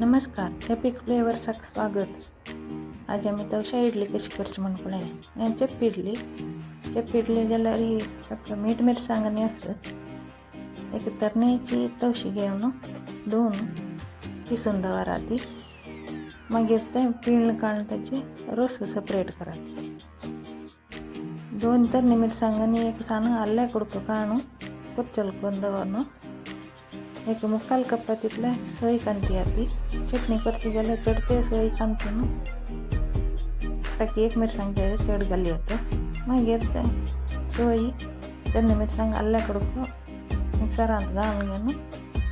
नमस्कार, हॅपी फ्लेवर्सचं स्वागत. आज आम्ही तवशा इडली कशी करची म्हणून पळय चप्पीडली जाल्यार फक्त मीठ मिरसांगनी असत एक तरण्याची तवशी घेवन धुवन किसून दवरा ती मागीर ते पिळून काढून त्याची रोस सेपरेट करात. 2 तरणी मिरसांगनी एक सान अल्ले कुडको काढून कुच्चल करून दवरन एक मुक्काल कप तितले सोय कांती आती चटणी करची जाल्यार चडते सोय कांतून ताकी एक मिरसांग चड घाली येता. मागीर ते सोय तरणी मिरसांग अल्ले कुडको मिक्सरांत घालून घेवन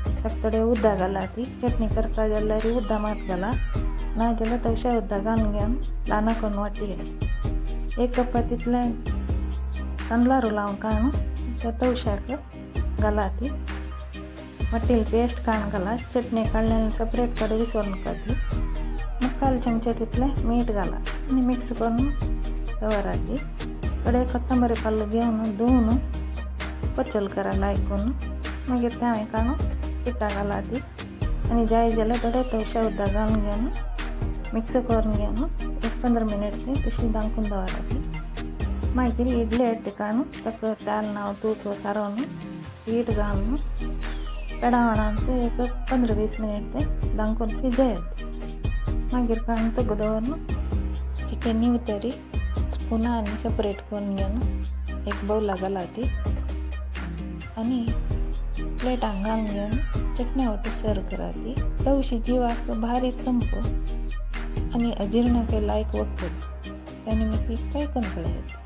ताका थोडे उद्दा घाला ती चटणी करता जाल्यार उद्दा मात घाला ना जाल्यार तवशा उद्दा घालून घेवन ल्हाना करून वाटी घाला. एक कप तितले तांदळारू लावन काढून त्या तवशाक घाला ती वाटेल पेस्ट काढून घाला. चटणी काढल्याने सेपरेट कडे विसरून ती मुक्काल चमचे तितले मीठ घाला आणि मिक्स करून दवरा ती. कडे कोथंबरी पल्ल घेवन धुवन पचल करायला ऐकून मागीर ते हांवें काढून पिठा घाला ती आणि जाय जाल्यार थोडे तवशा उद्दा घालून घेवन मिक्स करून घेवन 15 मिनिट ती तशी दांकून दवरा ती. मागीर इडली हट्टी काढून ताका तेल नाव तूप सारोवन पीठ घालून पेडावणान ते एक 15-20 मिनिट ते दांकून शिजयत. मागीर काढून तो दवरून चिकनी उतरी स्पुनांनी सेपरेट करून घेवन एक बाउला घाला ती आणि प्लेटांक घालून घेवन चटणी वाटी सर्व करा ती. तवशी जिवाक भारी तंप आणि अजीर्ण के लायक वखद त्याने मी ती ट्राय करून पळयत.